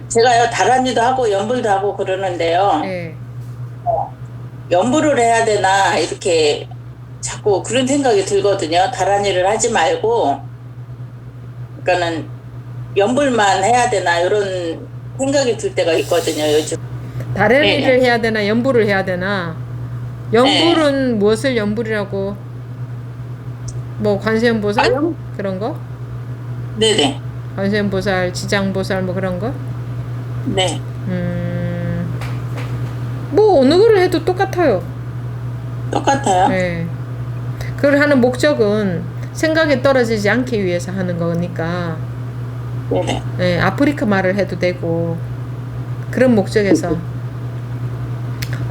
제가요, 다란이도 하고 연불도 하고 그러는데요. 예. 연불을 해야 되나 이렇게 자꾸 그런 생각이 들거든요. 다란이를 하지 말고, 그러니까는 연불만 해야 되나 이런 생각이 들 때가 있거든요, 요즘. 다른 네. 일을 해야 되나 연불을 해야 되나? 연불은 무엇을 연불이라고? 뭐 관세음보살 그런 거? 네네. 관세음보살, 지장보살 뭐 그런 거? 네. 뭐 어느 거를 해도 똑같아요. 똑같아요. 네. 그걸 하는 목적은 생각에 떨어지지 않기 위해서 하는 거니까. 네네. 네, 아프리카 말을 해도 되고 그런 목적에서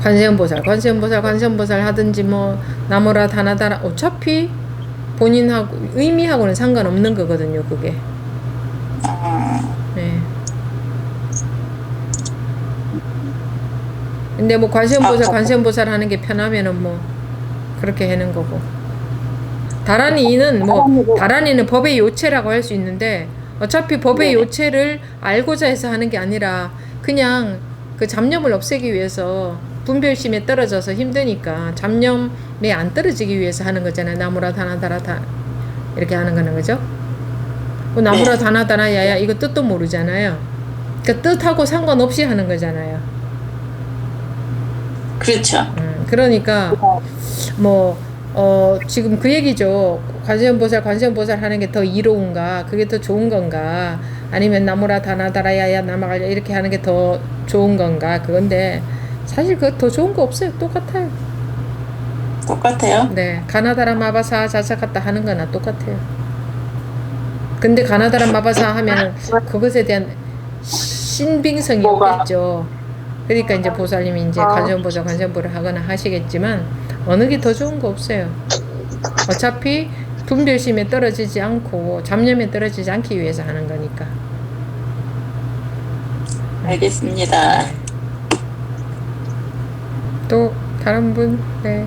관세음보살 하든지 뭐 나무라 다나다라 어차피 본인하고 의미하고는 상관없는 거거든요, 그게. 네. 근데 뭐 관세음보살 하는 게 편하면은 뭐 그렇게 하는 거고. 다란이는 법의 요체라고 할 수 있는데 어차피 법의 요체를 알고자 해서 하는 게 아니라 그냥 그 잡념을 없애기 위해서 분별심에 떨어져서 힘드니까 잡념에 안 떨어지기 위해서 하는 거잖아요. 나무라 다나다라 다 이렇게 하는 거는 거죠. 나무라 다나다라 야야 이거 뜻도 모르잖아요. 그 뜻하고 상관없이 하는 거잖아요. 그렇죠. 그러니까 지금 그 얘기죠. 관세음보살 하는 게 더 이로운가? 그게 더 좋은 건가? 아니면 나무라 다나다라야야 나마갈야 이렇게 하는 게 더 좋은 건가? 그건데 사실 그거 더 좋은 거 없어요. 똑같아요. 똑같아요? 네, 가나다라 마바사 자차갔다 하는 거나 똑같아요. 근데 가나다라 마바사 하면 그것에 대한 신빙성이 없겠죠. 그러니까 이제 보살님이 이제 관세음보살 하거나 하시겠지만 어느 게 더 좋은 거 없어요. 어차피 분별심에 떨어지지 않고 잡념에 떨어지지 않기 위해서 하는 거니까. 알겠습니다. 또 다른 분? 네.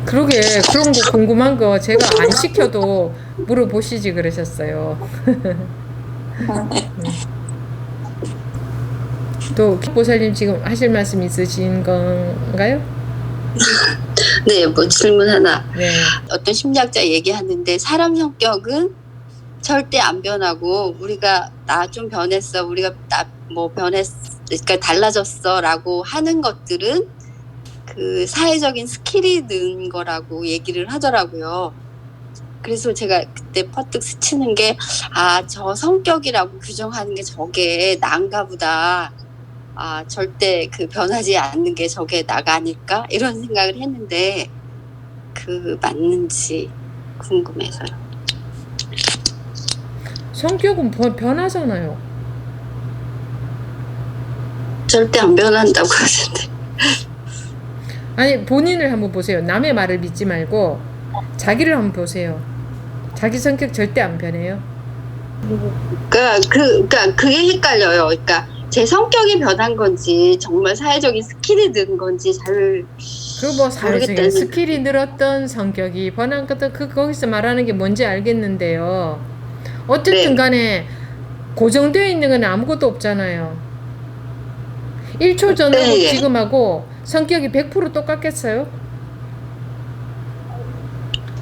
그러게 그런 거 궁금한 거 제가 안 시켜도 물어보시지 그러셨어요. 또 보살님 지금 하실 말씀 있으신 건가요? 네, 뭐 질문 하나. 네. 어떤 심리학자 얘기하는데 사람 성격은 절대 안 변하고 우리가 나 좀 변했어, 우리가 나 뭐 변했어, 그러니까 달라졌어라고 하는 것들은 그 사회적인 스킬이 는 거라고 얘기를 하더라고요. 그래서 제가 그때 퍼뜩 스치는 게 저 성격이라고 규정하는 게 저게 나인가 보다. 절대 그 변하지 않는 게 저게 나가 아닐까? 이런 생각을 했는데 그 맞는지 궁금해서요. 성격은 변하잖아요. 절대 안 변한다고 하는데. 아니 본인을 한번 보세요. 남의 말을 믿지 말고 자기를 한번 보세요. 자기 성격 절대 안 변해요. 그러니까 그게 헷갈려요. 그러니까 제 성격이 변한 건지 정말 사회적인 스킬이 는 건지 잘 사회적인 스킬이 늘었던 성격이 변한 것도 거기서 말하는 게 뭔지 알겠는데요. 어쨌든 간에 고정되어 있는 건 아무것도 없잖아요. 1초 전하고 지금하고 성격이 100% 똑같겠어요?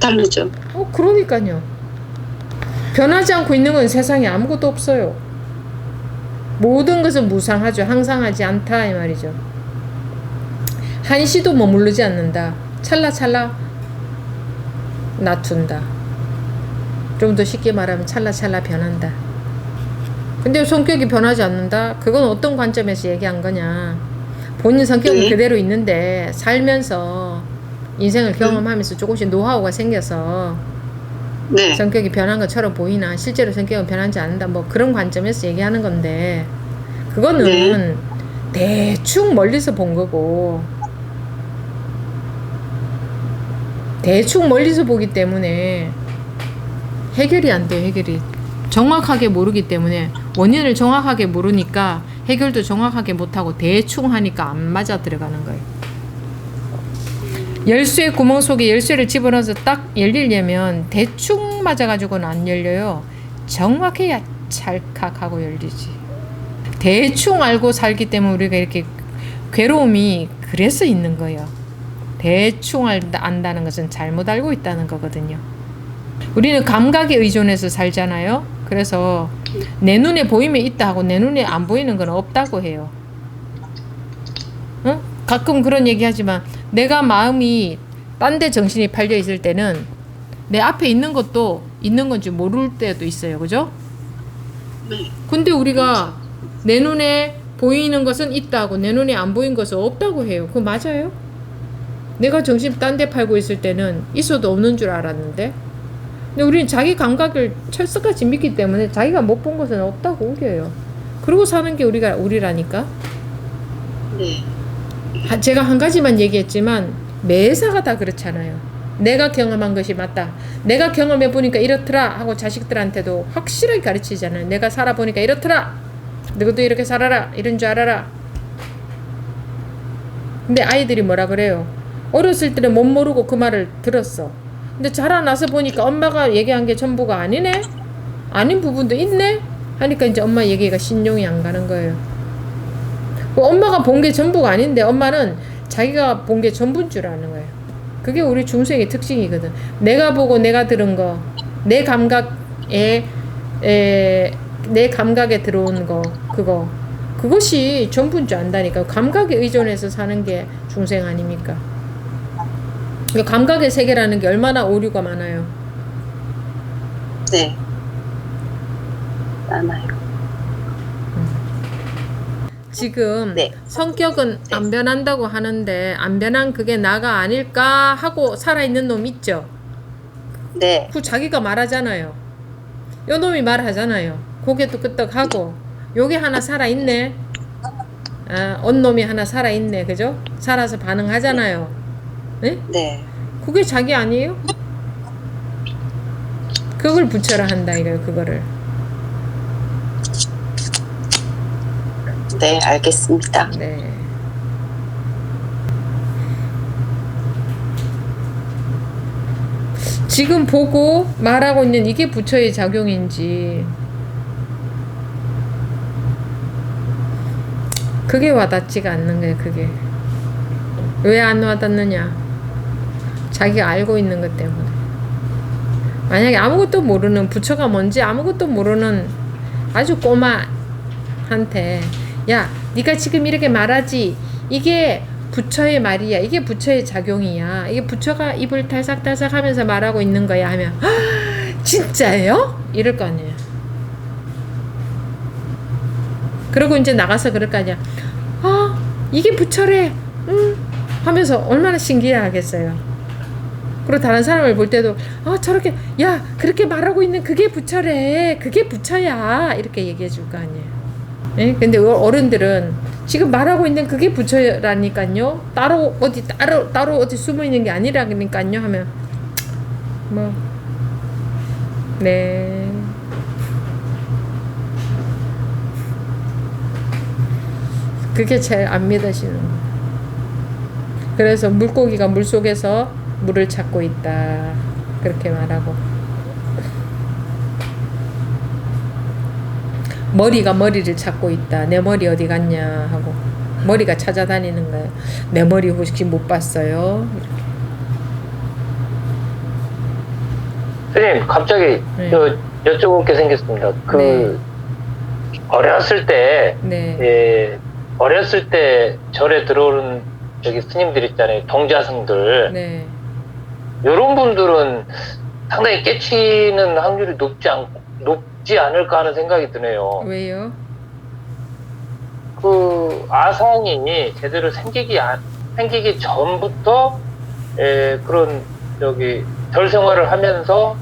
다르죠. 그러니까요. 변하지 않고 있는 건 세상에 아무것도 없어요. 모든 것은 무상하죠. 항상하지 않다 이 말이죠. 한시도 머무르지 않는다. 찰나찰나 놔둔다. 좀 더 쉽게 말하면 찰나찰나 변한다. 근데 성격이 변하지 않는다? 그건 어떤 관점에서 얘기한 거냐? 본인 성격은 그대로 있는데 살면서 인생을 경험하면서 조금씩 노하우가 생겨서 성격이 변한 것처럼 보이나 실제로 성격은 변하지 않는다 뭐 그런 관점에서 얘기하는 건데 그거는 대충 멀리서 본 거고 대충 멀리서 보기 때문에 해결이 안 돼요. 해결이 정확하게 모르기 때문에 원인을 정확하게 모르니까 해결도 정확하게 못하고 대충 하니까 안 맞아 들어가는 거예요. 열쇠 구멍 속에 열쇠를 집어넣어서 딱 열리려면 대충 맞아가지고는 안 열려요. 정확해야 찰칵하고 열리지. 대충 알고 살기 때문에 우리가 이렇게 괴로움이 그래서 있는 거예요. 대충 안다는 것은 잘못 알고 있다는 거거든요. 우리는 감각에 의존해서 살잖아요. 그래서 내 눈에 보이면 있다 하고 내 눈에 안 보이는 건 없다고 해요. 응? 가끔 그런 얘기 하지만 내가 마음이 딴 데 정신이 팔려 있을 때는 내 앞에 있는 것도 있는 건지 모를 때도 있어요. 그죠? 네. 근데 우리가 내 눈에 보이는 것은 있다고 내 눈에 안 보이는 것은 없다고 해요. 그거 맞아요? 내가 정신 딴 데 팔고 있을 때는 있어도 없는 줄 알았는데, 근데 우리는 자기 감각을 철석같이 믿기 때문에 자기가 못 본 것은 없다고 우겨요. 그러고 사는 게 우리라니까. 네. 제가 한 가지만 얘기했지만 매사가 다 그렇잖아요. 내가 경험한 것이 맞다. 내가 경험해 보니까 이렇더라 하고 자식들한테도 확실하게 가르치잖아요. 내가 살아보니까 이렇더라. 너도 이렇게 살아라. 이런 줄 알아라. 근데 아이들이 뭐라 그래요? 어렸을 때는 못 모르고 그 말을 들었어. 근데 자라나서 보니까 엄마가 얘기한 게 전부가 아니네? 아닌 부분도 있네? 하니까 이제 엄마 얘기가 신용이 안 가는 거예요. 엄마가 본 게 전부가 아닌데 엄마는 자기가 본 게 전부인 줄 아는 거예요. 그게 우리 중생의 특징이거든. 내가 보고 내가 들은 거, 내 감각에 들어온 거, 그것이 전부인 줄 안다니까. 감각에 의존해서 사는 게 중생 아닙니까? 감각의 세계라는 게 얼마나 오류가 많아요. 네. 많아요. 지금 네. 성격은 안 변한다고 하는데 안 변한 그게 나가 아닐까 하고 살아있는 놈 있죠? 네. 그 자기가 말하잖아요. 요 놈이 말하잖아요. 고개도 끄덕하고 요게 하나 살아있네. 언놈이 하나 살아있네. 그죠? 살아서 반응하잖아요. 네? 네. 그게 자기 아니에요? 그걸 부처라 한다 이거예요. 그거를. 네, 알겠습니다. 네. 지금 보고 말하고 있는 이게 부처의 작용인지 그게 와닿지가 않는 거예요. 그게 왜 안 와닿느냐? 자기가 알고 있는 것 때문에. 만약에 아무것도 모르는 부처가 뭔지 아무것도 모르는 아주 꼬마한테 야, 네가 지금 이렇게 말하지. 이게 부처의 말이야. 이게 부처의 작용이야. 이게 부처가 입을 탈삭탈삭 하면서 말하고 있는 거야 하면 진짜예요? 이럴 거 아니에요. 그러고 이제 나가서 그럴 거 아니야. 이게 부처래. 하면서 얼마나 신기해하겠어요. 그리고 다른 사람을 볼 때도 저렇게 야, 그렇게 말하고 있는 그게 부처래. 그게 부처야. 이렇게 얘기해 줄 거 아니에요. 예? 근데 어른들은 지금 말하고 있는 그게 부처라니까요. 따로 어디 숨어 있는 게 아니라니까요. 하면 네. 그게 제일 안 믿어지는 거예요. 그래서 물고기가 물속에서 물을 찾고 있다. 그렇게 말하고. 머리가 머리를 찾고 있다. 내 머리 어디 갔냐 하고 머리가 찾아다니는 거예요. 내 머리 혹시 못 봤어요? 선생님, 갑자기 네. 여쭤볼 게 생겼습니다. 어렸을 때, 어렸을 때 절에 들어오는 저기 스님들 있잖아요. 동자승들. 네. 요런 분들은 상당히 깨치는 확률이 높지 않을까 하는 생각이 드네요. 왜요? 그 아성이 제대로 생기기 전부터 그런 절 생활을 하면서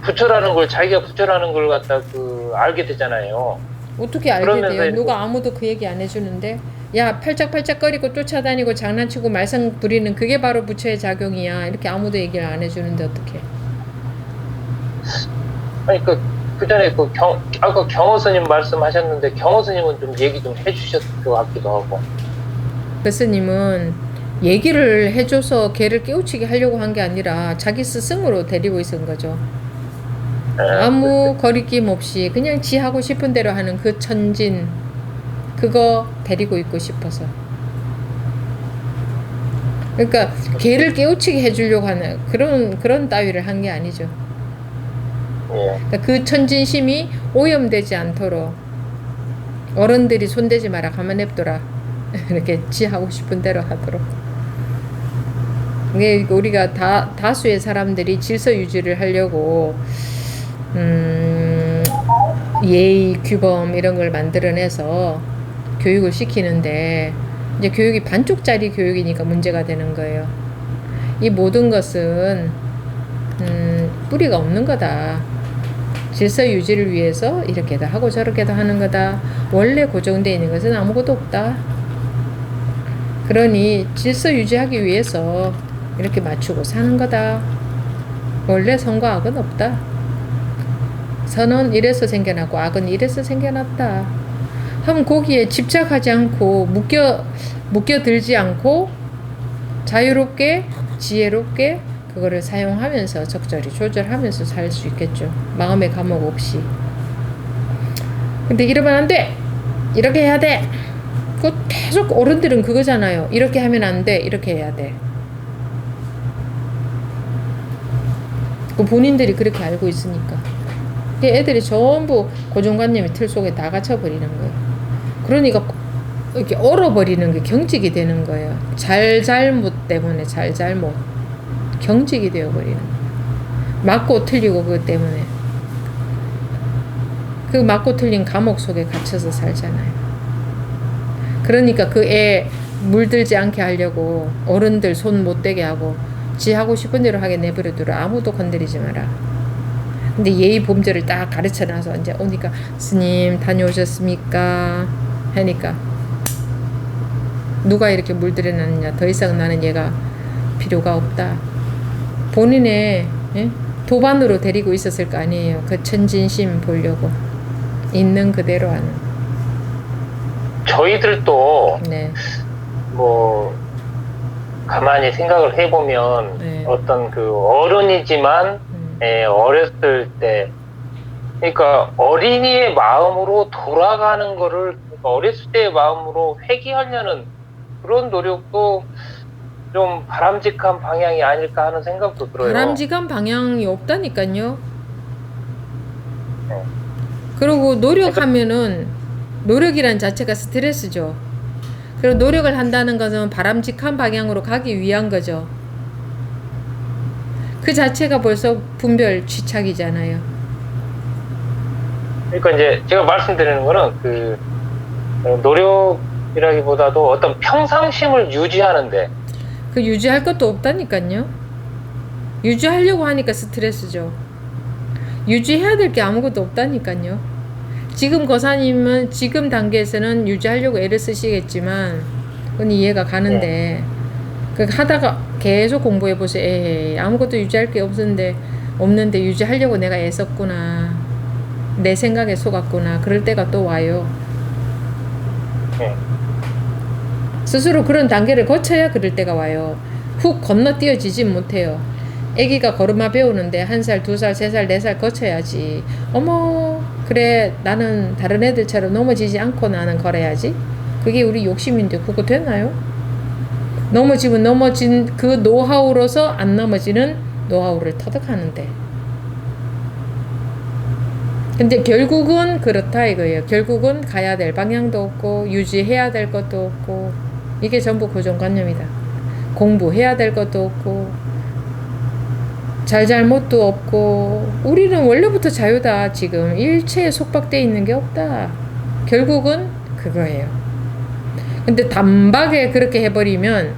부처라는 걸 자기가 부처라는 걸 갖다 알게 되잖아요. 어떻게 알게 돼요? 누가 아무도 그 얘기 안 해주는데 야, 팔짝팔짝거리고 쫓아다니고 장난치고 말썽 부리는 그게 바로 부처의 작용이야. 이렇게 아무도 얘기를 안 해주는데 어떡해? 아니 그 전에 아까 경호 스님 말씀하셨는데 경호 스님은 좀 얘기 좀 해주셨을 것 같기도 하고. 그 스님은 얘기를 해줘서 걔를 깨우치게 하려고 한 게 아니라 자기 스승으로 데리고 있은 거죠. 아무 거리낌 없이 그냥 지 하고 싶은 대로 하는 그 천진, 그거 데리고 있고 싶어서. 그러니까 걔를 깨우치게 해주려고 하는 그런 따위를 한 게 아니죠. 예. 그러니까 그 천진심이 오염되지 않도록 어른들이 손대지 마라, 가만 냅둬라, 이렇게 지 하고 싶은 대로 하도록. 이게 우리가 다수의 사람들이 질서 유지를 하려고 예의, 규범 이런 걸 만들어내서 교육을 시키는데, 이제 교육이 반쪽짜리 교육이니까 문제가 되는 거예요. 이 모든 것은 뿌리가 없는 거다. 질서 유지를 위해서 이렇게도 하고 저렇게도 하는 거다. 원래 고정되어 있는 것은 아무것도 없다. 그러니 질서 유지하기 위해서 이렇게 맞추고 사는 거다. 원래 선과 악은 없다. 선은 이래서 생겨났고 악은 이래서 생겨났다. 하면 거기에 집착하지 않고 묶여들지 않고 자유롭게 지혜롭게 그거를 사용하면서 적절히 조절하면서 살 수 있겠죠. 마음의 감옥 없이. 근데 이러면 안 돼! 이렇게 해야 돼! 그 계속 어른들은 그거잖아요. 이렇게 하면 안 돼. 이렇게 해야 돼. 그 본인들이 그렇게 알고 있으니까. 애들이 전부 고정관념의 틀 속에 다 갇혀버리는 거예요. 그러니까 이렇게 얼어버리는 게 경직이 되는 거예요. 잘못 때문에 잘못 경직이 되어버리는 거예요. 맞고 틀리고 그것 때문에. 그 맞고 틀린 감옥 속에 갇혀서 살잖아요. 그러니까 그 애 물들지 않게 하려고 어른들 손 못 대게 하고 지 하고 싶은 대로 하게 내버려두라. 아무도 건드리지 마라. 근데 예의 범절을 딱 가르쳐놔서 이제 오니까 스님 다녀오셨습니까? 하니까 누가 이렇게 물들여놨느냐. 더 이상 나는 얘가 필요가 없다. 본인의 도반으로 데리고 있었을 거 아니에요. 그 천진심 보려고 있는 그대로 하는. 저희들도 네. 뭐 가만히 생각을 해보면 네. 어떤 그 어른이지만 어렸을 때, 그러니까 어린이의 마음으로 돌아가는 거를, 그러니까 어렸을 때의 마음으로 회귀하려는 그런 노력도 좀 바람직한 방향이 아닐까 하는 생각도 들어요. 바람직한 방향이 없다니까요. 네. 그리고 노력하면은 노력이란 자체가 스트레스죠. 그리고 노력을 한다는 것은 바람직한 방향으로 가기 위한 거죠. 그 자체가 벌써 분별 취착이잖아요. 그러니까 이제 제가 말씀드리는 거는 그 노력이라기보다도 어떤 평상심을 유지하는데, 그 유지할 것도 없다니까요. 유지하려고 하니까 스트레스죠. 유지해야 될 게 아무것도 없다니까요. 지금 거사님은 지금 단계에서는 유지하려고 애를 쓰시겠지만 그건 이해가 가는데, 그 하다가 계속 공부해 보세요. 에이, 아무것도 유지할 게 없는데 유지하려고 내가 애썼구나. 내 생각에 속았구나. 그럴 때가 또 와요. 스스로 그런 단계를 거쳐야 그럴 때가 와요. 훅 건너뛰어지진 못해요. 애기가 걸음마 배우는데 1살, 2살, 3살, 4살 거쳐야지. 어머, 그래, 나는 다른 애들처럼 넘어지지 않고 나는 걸어야지. 그게 우리 욕심인데 그거 되나요? 넘어지면 넘어진 그 노하우로서 안 넘어지는 노하우를 터득하는데. 근데 결국은 그렇다 이거예요. 결국은 가야 될 방향도 없고 유지해야 될 것도 없고 이게 전부 고정관념이다. 공부해야 될 것도 없고 잘못도 없고 우리는 원래부터 자유다. 지금 일체에 속박돼 있는 게 없다. 결국은 그거예요. 근데 단박에 그렇게 해버리면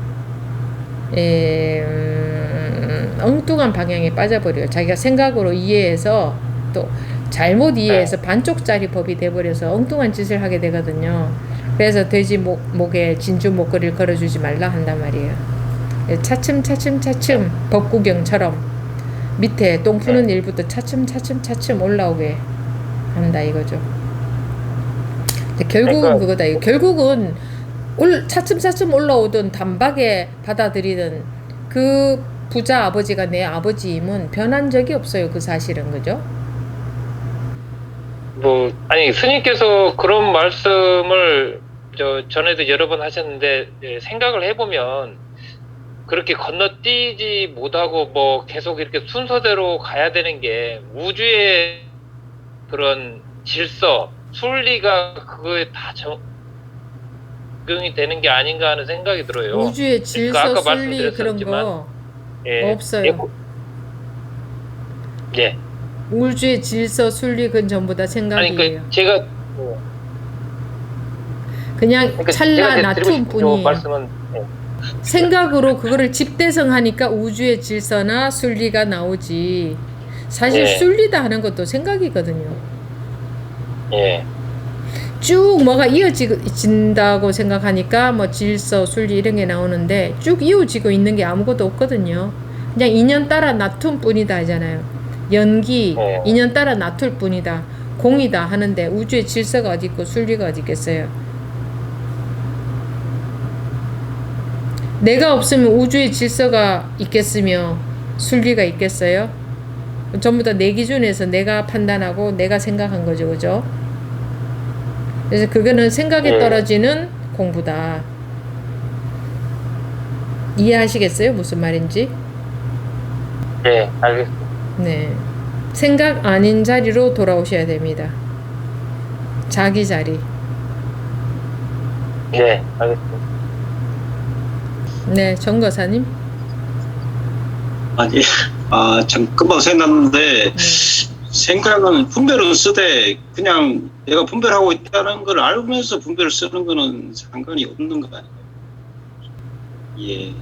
엉뚱한 방향에 빠져버려요. 자기가 생각으로 이해해서 또 잘못 이해해서 반쪽짜리 법이 돼버려서 엉뚱한 짓을 하게 되거든요. 그래서 돼지 목에 진주 목걸이를 걸어주지 말라 한단 말이에요. 차츰 법구경처럼 밑에 똥 푸는 일부터 차츰 올라오게 한다 이거죠. 결국은 그거다. 결국은 차츰 올라오던 단박에 받아들이는 그 부자 아버지가 내 아버지임은 변한 적이 없어요. 그 사실은. 그죠? 아니, 스님께서 그런 말씀을 전에도 여러 번 하셨는데, 생각을 해보면, 그렇게 건너뛰지 못하고 계속 이렇게 순서대로 가야 되는 게 우주의 그런 질서, 순리가 그거에 다 적용이 되는 게 아닌가 하는 생각이 들어요. 우주의 그러니까 질서, 아까 순리 그런 말씀드렸었지만, 거 예, 없어요. 예. 우주의 질서, 순리 그건 전부 다 아니, 생각이에요. 제가, 그냥 그러니까 찰나 제가 드리고 나툼 싶은 뿐이에요. 말씀은, 생각으로 그거를 집대성하니까 우주의 질서나 순리가 나오지. 사실 예. 순리다 하는 것도 생각이거든요. 예, 쭉 뭐가 이어진다고 생각하니까 뭐 질서, 순리 이런 게 나오는데 쭉 이어지고 있는 게 아무것도 없거든요. 그냥 인연 따라 나툼 뿐이다 하잖아요. 연기, 인연 따라 나툴 뿐이다. 공이다 하는데 우주의 질서가 어디 있고 순리가 어디 있겠어요. 내가 없으면 우주의 질서가 있겠으며 순리가 있겠어요? 전부 다 내 기준에서 내가 판단하고 내가 생각한 거죠, 그죠? 그래서 그거는 생각에 떨어지는 공부다. 이해하시겠어요? 무슨 말인지? 예, 알겠습니다. 네. 생각 아닌 자리로 돌아오셔야 됩니다. 자기 자리. 예, 알겠습니다. 네, 정거사님. 아니, 참 금방 생각났는데 생각은 분별은 쓰되 그냥 내가 분별하고 있다는 걸 알면서 분별을 쓰는 거는 상관이 없는 거 아니에요? 예,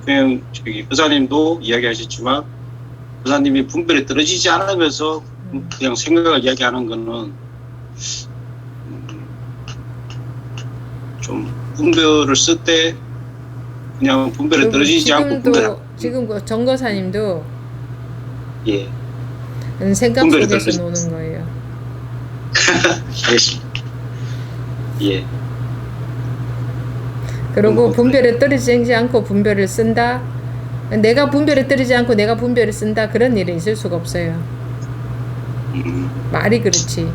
그냥 저기 의사님도 이야기하셨지만 의사님이 분별이 떨어지지 않으면서 그냥 생각을 이야기하는 거는 좀 분별을 쓸 때 그냥 분별이 떨어지지 않고 분별하고 지금 그 정거사님도 예, 생각 분별이 속에서 떨어지- 노는 거예요. 알겠습니다. 예. 그리고 분별에 떨어지지 않고 분별을 쓴다. 내가 분별에 떨어지지 않고 내가 분별을 쓴다. 그런 일은 있을 수가 없어요. 말이 그렇지.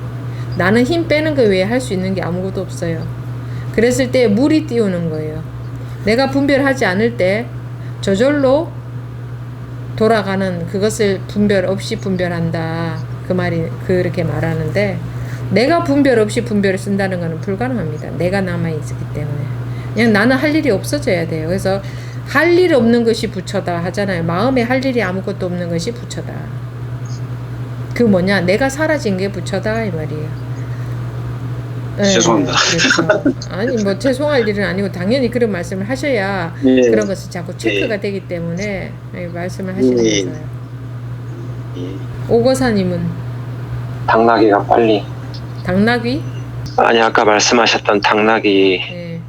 나는 힘 빼는 거 외에 할 수 있는 게 아무것도 없어요. 그랬을 때 물이 띄우는 거예요. 내가 분별하지 않을 때 저절로 돌아가는 그것을 분별 없이 분별한다. 그 말이 그렇게 말하는데 내가 분별 없이 분별을 쓴다는 것은 불가능합니다. 내가 남아있기 때문에. 그냥 나는 할 일이 없어져야 돼요. 그래서 할 일 없는 것이 부처다 하잖아요. 마음에 할 일이 아무것도 없는 것이 부처다. 그 뭐냐? 내가 사라진 게 부처다 이 말이에요. 네, 죄송합니다. 그렇죠. 아니 뭐 죄송할 일은 아니고 당연히 그런 말씀을 하셔야 예. 그런 것이 자꾸 체크가 되기 때문에 말씀을 하시는 거예요. 예. 오거사님은 당나귀가 빨리 당나귀? 아니 아까 말씀하셨던 당나귀가 네.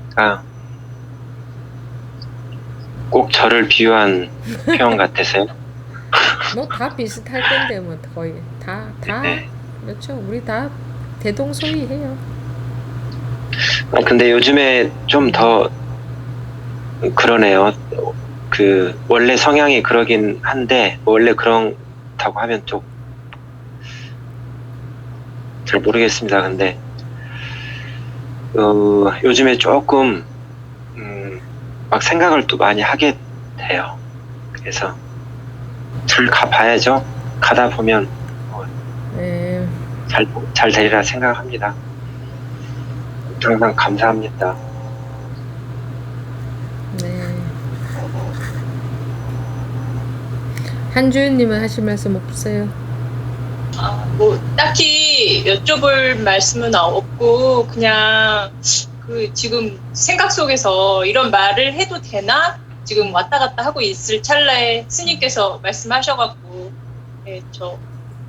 꼭 저를 비유한 표현 같으세요? 뭐 다 비슷할 건데 뭐 거의 다 네. 그렇죠. 우리 다 대동소이해요. 근데 요즘에 좀 더 그러네요. 그 원래 성향이 그러긴 한데 원래 그렇다고 하면 좀 잘 모르겠습니다. 근데 요즘에 조금 막 생각을 또 많이 하게 돼요. 그래서 잘 가봐야죠. 가다 보면 네. 잘 되리라 생각합니다. 항상 감사합니다. 네. 한주연님은 하실 말씀 없어요? 뭐 딱히 여쭤볼 말씀은 없고 그냥 그 지금 생각 속에서 이런 말을 해도 되나 지금 왔다 갔다 하고 있을 찰나에 스님께서 말씀하셔갖고 네, 저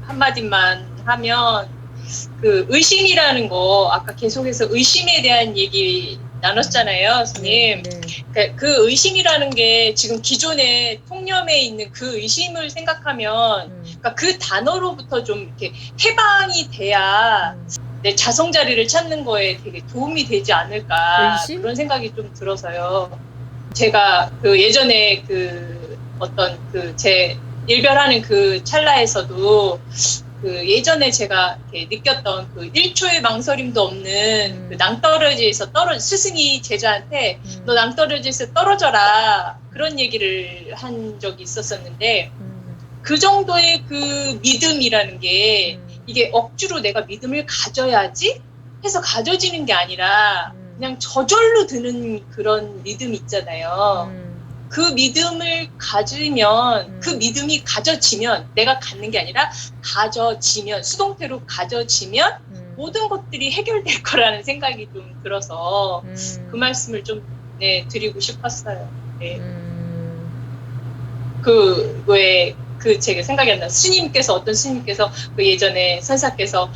한마디만 하면 그 의심이라는 거 아까 계속해서 의심에 대한 얘기 나눴잖아요, 스님. 네. 그 의심이라는 게 지금 기존의 통념에 있는 그 의심을 생각하면 그러니까 그 단어로부터 좀 이렇게 해방이 돼야 내 자성 자리를 찾는 거에 되게 도움이 되지 않을까 의심? 그런 생각이 좀 들어서요. 제가 그 예전에 그 어떤 그 제 일별하는 그 찰나에서도 그 예전에 제가 이렇게 느꼈던 그 1초의 망설임도 없는 그 낭떠러지에서 스승이 제자한테 너 낭떠러지에서 떨어져라 그런 얘기를 한 적이 있었었는데 그 정도의 그 믿음이라는 게 이게 억지로 내가 믿음을 가져야지 해서 가져지는 게 아니라 그냥 저절로 드는 그런 믿음 있잖아요. 그 믿음을 가지면 그 믿음이 가져지면 내가 갖는 게 아니라 가져지면 수동태로 가져지면 모든 것들이 해결될 거라는 생각이 좀 들어서 그 말씀을 좀 드리고 싶었어요. 네. 그 제가 생각이 안 나. 스님께서 어떤 스님께서 그 예전에 선사께서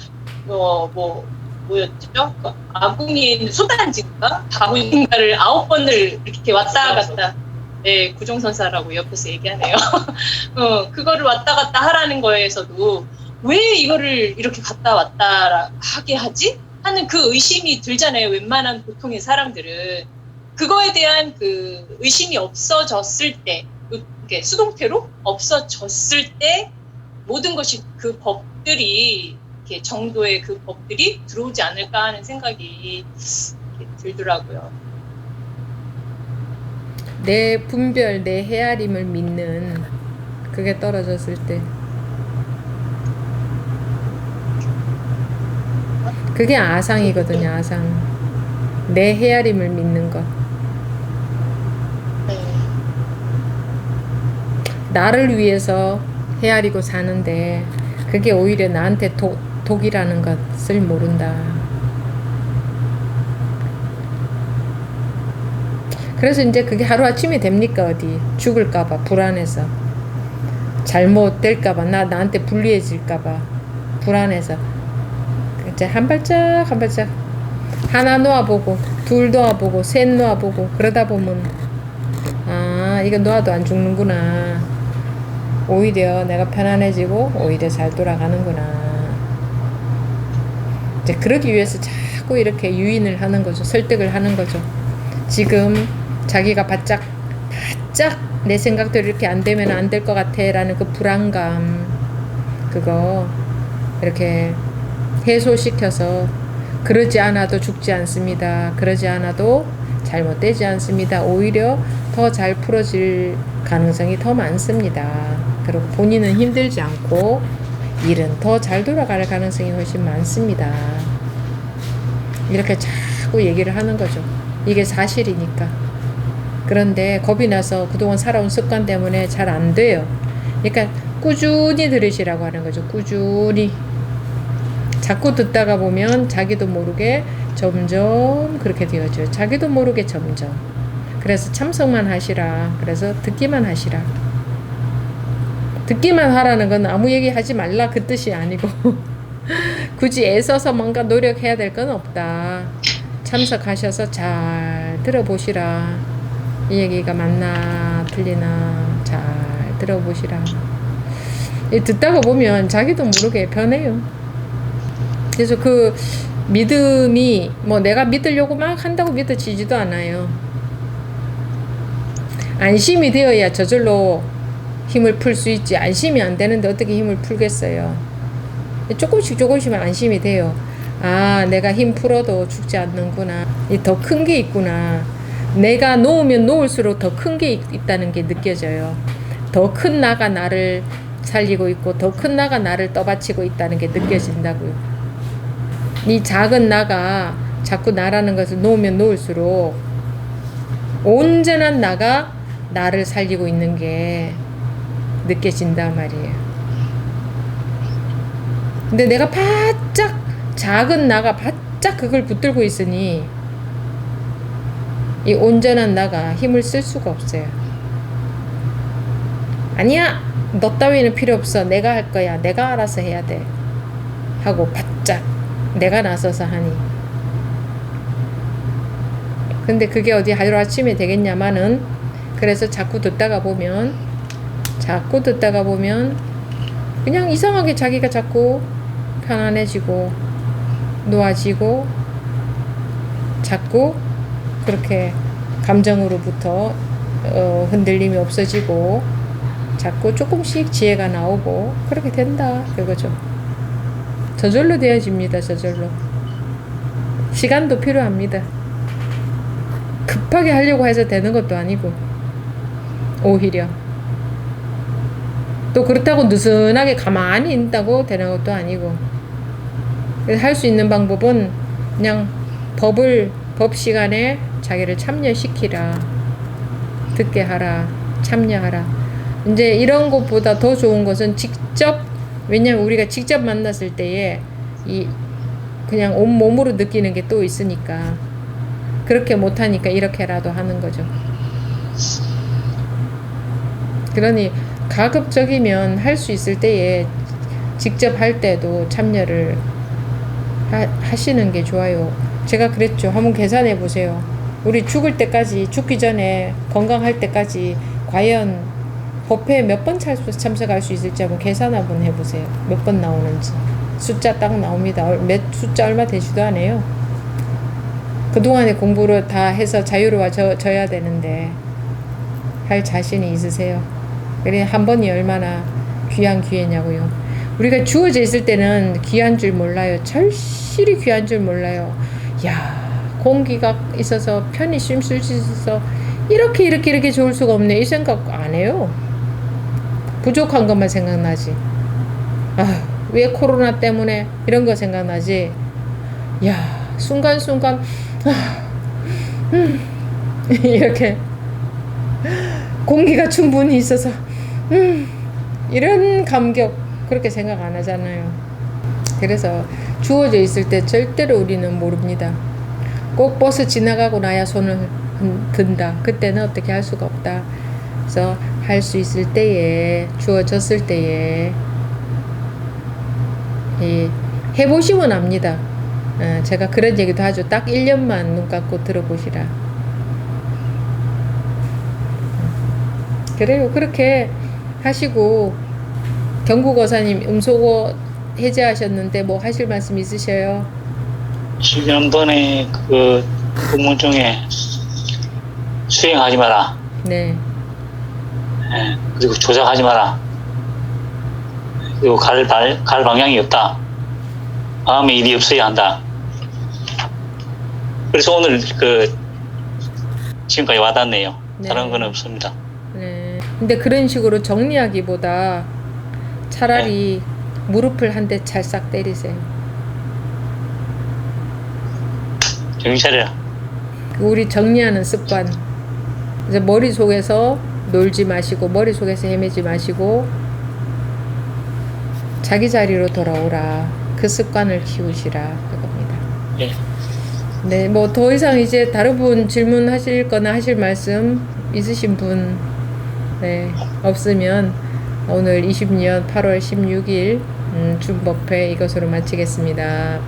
뭐였죠? 그 아궁이에 있는 소단지인가? 바구니인가를 9번을 이렇게 왔다 갔다. 네, 구종선사라고 옆에서 얘기하네요. 그거를 왔다 갔다 하라는 거에서도 왜 이거를 이렇게 갔다 왔다 하게 하지? 하는 그 의심이 들잖아요. 웬만한 보통의 사람들은. 그거에 대한 그 의심이 없어졌을 때, 이렇게 수동태로 없어졌을 때 모든 것이 그 법들이 이렇게 정도의 그 법들이 들어오지 않을까 하는 생각이 들더라고요. 내 분별, 내 헤아림을 믿는 그게 떨어졌을 때 그게 아상이거든요. 아상. 내 헤아림을 믿는 것. 나를 위해서 헤아리고 사는데 그게 오히려 나한테 독이라는 것을 모른다. 그래서 이제 그게 하루아침에 됩니까? 어디 죽을까봐 불안해서 잘못될까봐 나한테 불리해질까봐 불안해서 이제 한 발짝 한 발짝 하나 놓아보고 둘 놓아보고 셋 놓아보고 그러다 보면 아 이거 놓아도 안 죽는구나. 오히려 내가 편안해지고 오히려 잘 돌아가는구나. 이제 그러기 위해서 자꾸 이렇게 유인을 하는 거죠. 설득을 하는 거죠. 지금 자기가 바짝 내 생각대로 이렇게 안 되면 안 될 것 같아 라는 그 불안감 그거 이렇게 해소시켜서 그러지 않아도 죽지 않습니다. 그러지 않아도 잘못되지 않습니다. 오히려 더 잘 풀어질 가능성이 더 많습니다. 그리고 본인은 힘들지 않고 일은 더 잘 돌아갈 가능성이 훨씬 많습니다. 이렇게 자꾸 얘기를 하는 거죠. 이게 사실이니까. 그런데 겁이 나서 그동안 살아온 습관 때문에 잘 안 돼요. 그러니까 꾸준히 들으시라고 하는 거죠. 꾸준히. 자꾸 듣다가 보면 자기도 모르게 점점 그렇게 되어져요. 자기도 모르게 점점. 그래서 참석만 하시라. 그래서 듣기만 하시라. 듣기만 하라는 건 아무 얘기 하지 말라 그 뜻이 아니고 굳이 애써서 뭔가 노력해야 될 건 없다. 참석하셔서 잘 들어보시라. 이 얘기가 맞나 틀리나 잘 들어보시라. 듣다가 보면 자기도 모르게 변해요. 그래서 그 믿음이 뭐 내가 믿으려고 막 한다고 믿어지지도 않아요. 안심이 되어야 저절로 힘을 풀 수 있지. 안심이 안 되는데 어떻게 힘을 풀겠어요. 조금씩만 안심이 돼요. 아 내가 힘 풀어도 죽지 않는구나. 더 큰 게 있구나. 내가 놓으면 놓을수록 더 큰 게 있다는 게 느껴져요. 더 큰 나가 나를 살리고 있고 더 큰 나가 나를 떠받치고 있다는 게 느껴진다고요. 이 작은 나가 자꾸 나라는 것을 놓으면 놓을수록 온전한 나가 나를 살리고 있는 게 느껴진단 말이에요. 근데 내가 바짝 작은 나가 바짝 그걸 붙들고 있으니 이 온전한 나가 힘을 쓸 수가 없어요. 아니야 너 따위는 필요 없어. 내가 할 거야. 내가 알아서 해야 돼 하고 바짝 내가 나서서 하니. 근데 그게 어디 하루아침에 되겠냐마는 그래서 자꾸 듣다가 보면 그냥 이상하게 자기가 자꾸 편안해지고 놓아지고 자꾸 그렇게 감정으로부터 흔들림이 없어지고 자꾸 조금씩 지혜가 나오고 그렇게 된다 그거죠. 저절로 되어집니다. 저절로. 시간도 필요합니다. 급하게 하려고 해서 되는 것도 아니고, 오히려 또 그렇다고 느슨하게 가만히 있다고 되는 것도 아니고, 할 수 있는 방법은 그냥 법 시간에 자기를 참여시키라, 듣게 하라, 참여하라. 이제 이런 것보다 더 좋은 것은 직접, 왜냐면 우리가 직접 만났을 때에 그냥 온몸으로 느끼는 게 또 있으니까, 그렇게 못하니까 이렇게라도 하는 거죠. 그러니 가급적이면 할 수 있을 때에 직접 할 때도 참여를 하시는 게 좋아요. 제가 그랬죠. 한번 계산해 보세요. 우리 죽기 전에 건강할 때까지 과연 법회에 몇 번 참석할 수 있을지 한번 계산 한번 해보세요. 몇 번 나오는지. 숫자 딱 나옵니다. 숫자 얼마 되지도 않아요. 그동안에 공부를 다 해서 자유로워져야 되는데 할 자신이 있으세요? 그래, 한 번이 얼마나 귀한 기회냐고요. 우리가 주어져 있을 때는 귀한 줄 몰라요. 절실히 귀한 줄 몰라요. 야, 공기가 있어서 편히 쉴 수 있어서 이렇게 좋을 수가 없네, 이 생각 안 해요. 부족한 것만 생각나지. 왜 코로나 때문에 이런 거 생각나지. 야, 순간순간 이렇게 공기가 충분히 있어서 이런 감격 그렇게 생각 안 하잖아요. 그래서 주어져 있을 때 절대로 우리는 모릅니다. 꼭 버스 지나가고 나야 손을 든다. 그때는 어떻게 할 수가 없다. 그래서 할 수 있을 때에, 주어졌을 때에 해보시면 압니다. 제가 그런 얘기도 하죠. 딱 1년만 눈 감고 들어보시라. 그래요. 그렇게 하시고, 경국어사님 음소거 해제하셨는데 뭐 하실 말씀 있으셔요? 지난번에 그 공문 중에 수행하지 마라. 네. 그리고 조작하지 마라. 그리고 갈 방향이 없다. 마음에 일이 없어야 한다. 그래서 오늘 지금까지 와닿네요. 네. 다른 건 없습니다. 네. 근데 그런 식으로 정리하기보다 차라리 무릎을 한 대 찰싹 때리세요. 정신 차려라. 우리 정리하는 습관. 이제 머릿속에서 놀지 마시고, 머릿속에서 헤매지 마시고, 자기 자리로 돌아오라. 그 습관을 키우시라. 그겁니다. 예. 네, 뭐 더 이상 이제 다른 분 질문하실 거나 하실 말씀 있으신 분, 네, 없으면 오늘 20년 8월 16일 준법회 이것으로 마치겠습니다.